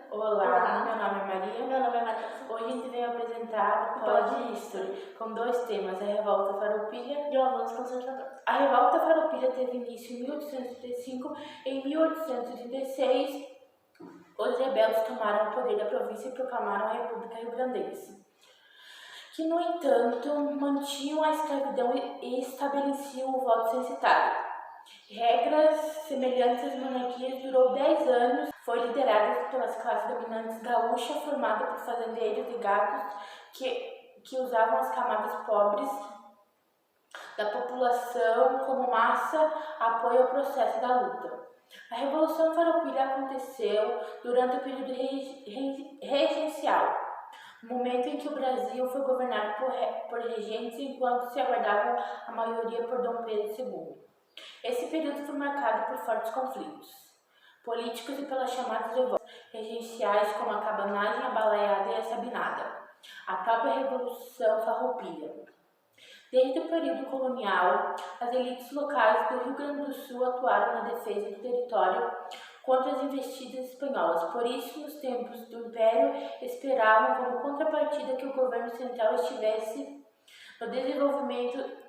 Olá, meu nome é Maria. Meu nome é Matheus. Hoje a gente veio apresentar o Pod History com dois temas, a Revolta Farroupilha E o avanço conservador. A Revolta Farroupilha teve início em 1835. Em 1836, os rebeldes tomaram o poder da província e proclamaram a República Rio-Grandense, que, no entanto, mantinham a escravidão e estabeleciam o voto censitário. Regras semelhantes às monarquias durou 10 anos, foi liderada pelas classes dominantes gaúcha, formada por fazendeiros e gados que usavam as camadas pobres da população como massa apoio ao processo da luta. A Revolução Farroupilha aconteceu durante o período regencial, momento em que o Brasil foi governado por regentes enquanto se aguardava a maioria por Dom Pedro II. Esse período foi marcado por fortes conflitos políticos e pelas chamadas revoltas regenciais, como a cabanagem, a balaiada e a sabinada, a própria Revolução Farroupilha. Desde o período colonial, as elites locais do Rio Grande do Sul atuaram na defesa do território contra as investidas espanholas. Por isso, nos tempos do Império, esperavam como contrapartida que o governo central estivesse no desenvolvimento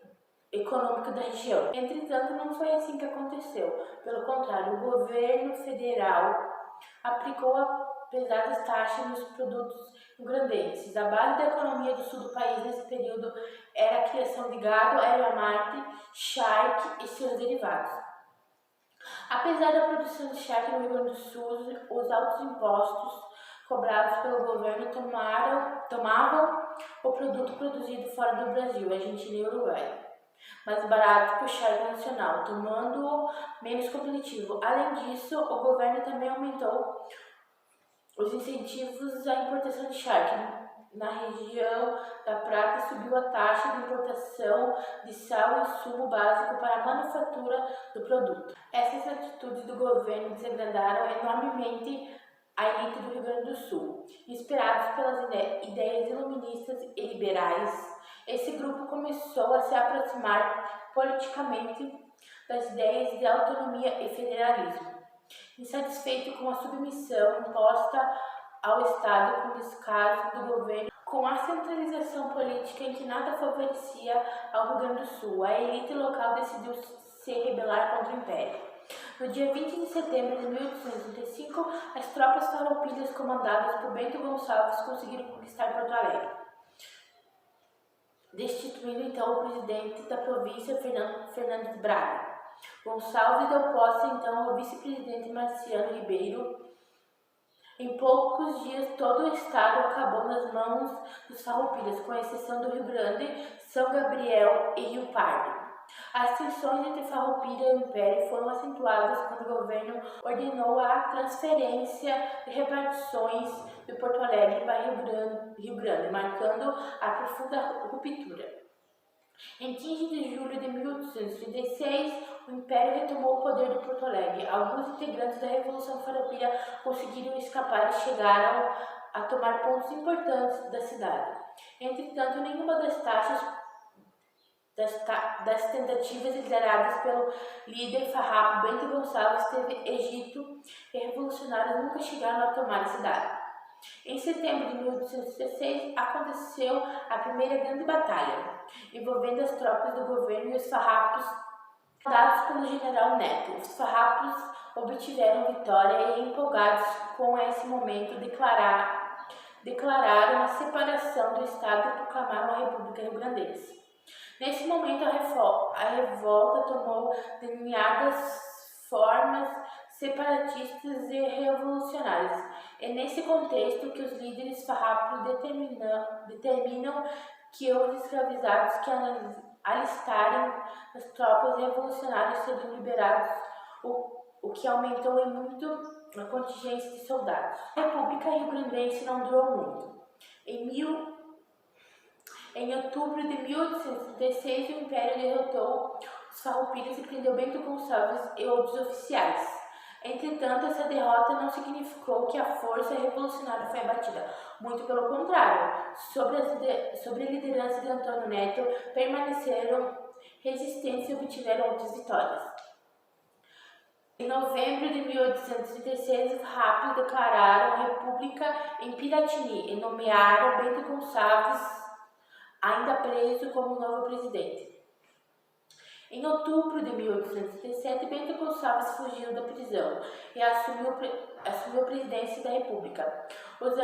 econômico da região. Entretanto, não foi assim que aconteceu. Pelo contrário, o governo federal aplicou pesadas taxas nos produtos rio-grandenses. A base da economia do sul do país nesse período era a criação de gado, erva mate, charque e seus derivados. Apesar da produção de charque no Rio Grande do Sul, os altos impostos cobrados pelo governo tomavam o produto produzido fora do Brasil, Argentina e Uruguai, mais barato que o charque nacional, tornando-o menos competitivo. Além disso, o governo também aumentou os incentivos à importação de charque. Na região da Prata, subiu a taxa de importação de sal, insumo básico para a manufatura do produto. Essas atitudes do governo desagradaram enormemente a elite do Rio Grande do Sul. Inspirados pelas ideias iluministas e liberais, esse grupo começou a se aproximar politicamente das ideias de autonomia e federalismo. Insatisfeito com a submissão imposta ao Estado, com o descaso do governo, com a centralização política em que nada favorecia ao Rio Grande do Sul, a elite local decidiu se rebelar contra o Império. No dia 20 de setembro de 1835, as tropas farroupilhas comandadas por Bento Gonçalves conseguiram conquistar Porto Alegre, destituindo então o presidente da província, Fernandes Braga. Gonçalves deu posse então ao vice-presidente Marciano Ribeiro. Em poucos dias, todo o estado acabou nas mãos dos farroupilhas, com exceção do Rio Grande, São Gabriel e Rio Pardo. As tensões entre Farroupilha e o Império foram acentuadas quando o governo ordenou a transferência de repartições de Porto Alegre para Rio Grande, marcando a profunda ruptura. Em 15 de julho de 1836, o Império retomou o poder de Porto Alegre. Alguns integrantes da Revolução Farroupilha conseguiram escapar e chegaram a tomar pontos importantes da cidade. Entretanto, nenhuma das tentativas lideradas pelo líder farrapo Bento Gonçalves teve êxito e revolucionários nunca chegaram a tomar a cidade. Em setembro de 1816, aconteceu a primeira grande batalha, envolvendo as tropas do governo e os farrapos dados pelo general Neto. Os farrapos obtiveram vitória e, empolgados com esse momento, declararam a separação do Estado e proclamaram a República Rio-Grandense. Nesse momento, a revolta tomou delineadas formas separatistas e revolucionárias. É nesse contexto que os líderes farrapos determinam que os escravizados que alistarem as tropas revolucionárias seriam liberados, o que aumentou em muito a contingência de soldados. A República Rio-Grandense não durou muito. Em outubro de 1836, o Império derrotou os farroupilhas e prendeu Bento Gonçalves e outros oficiais. Entretanto, essa derrota não significou que a força revolucionária foi abatida. Muito pelo contrário, sob a liderança de Antônio Neto, permaneceram resistentes e obtiveram outras vitórias. Em novembro de 1836, os rápidos declararam a república em Piratini e nomearam Bento Gonçalves, ainda preso, como novo presidente. Em outubro de 1837, Bento Gonçalves fugiu da prisão e assumiu a presidência da república. Os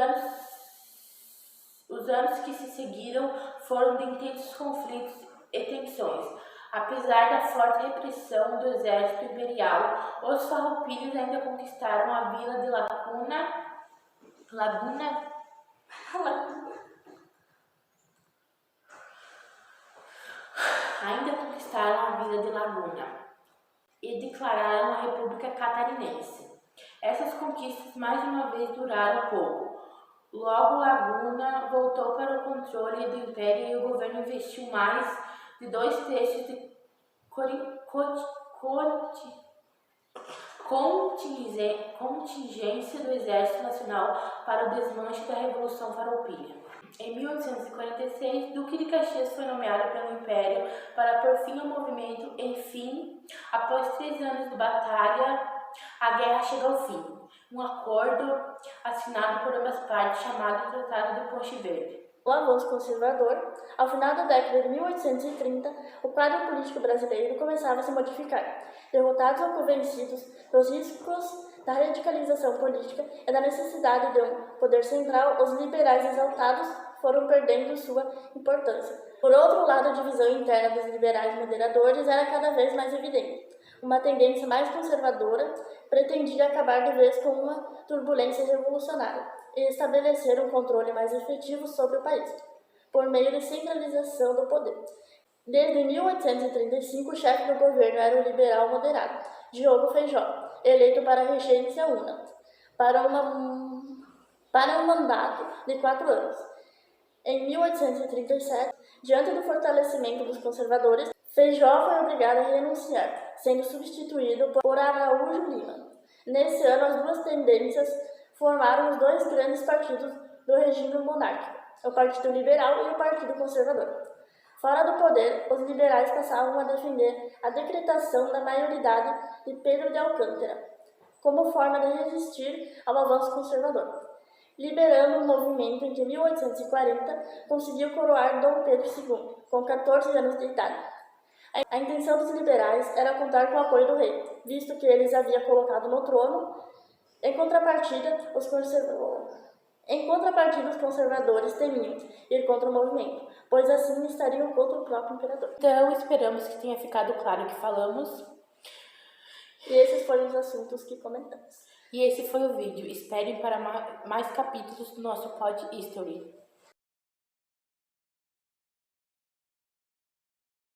anos que se seguiram foram de intensos conflitos e tensões. Apesar da forte repressão do exército imperial, os farroupilhas ainda conquistaram a vila de Laguna e declararam a República Catarinense. Essas conquistas mais uma vez duraram pouco. Logo, Laguna voltou para o controle do império e o governo investiu mais de 2/3 de contingência do Exército Nacional para o desmanche da Revolução Farroupilha. Em 1846, Duque de Caxias foi nomeado pelo Império para pôr fim ao movimento. Enfim, após 3 anos de batalha, a guerra chega ao fim. Um acordo assinado por ambas partes, chamado Tratado de Ponte Verde. O avanço conservador, ao final da década de 1830, o quadro político brasileiro começava a se modificar. Derrotados ou convencidos dos riscos da radicalização política e da necessidade de um poder central, os liberais exaltados foram perdendo sua importância. Por outro lado, a divisão interna dos liberais moderadores era cada vez mais evidente. Uma tendência mais conservadora pretendia acabar de vez com uma turbulência revolucionária e estabelecer um controle mais efetivo sobre o país, por meio de centralização do poder. Desde 1835, o chefe do governo era o liberal moderado, Diogo Feijó, eleito para a regência UNA, para um mandato de 4 anos. Em 1837, diante do fortalecimento dos conservadores, Feijó foi obrigado a renunciar, sendo substituído por Araújo Lima. Nesse ano, as duas tendências formaram os 2 grandes partidos do regime monárquico, o Partido Liberal e o Partido Conservador. Fora do poder, os liberais passavam a defender a decretação da maioridade de Pedro de Alcântara, como forma de resistir ao avanço conservador, liderando um movimento em que, em 1840, conseguiu coroar Dom Pedro II, com 14 anos de idade. A intenção dos liberais era contar com o apoio do rei, visto que eles havia colocado no trono. Em contrapartida, os conservadores temiam ir contra o movimento, pois assim estariam contra o próprio imperador. Então, esperamos que tenha ficado claro o que falamos. E esses foram os assuntos que comentamos. E esse foi o vídeo. Esperem para mais capítulos do nosso Pod History.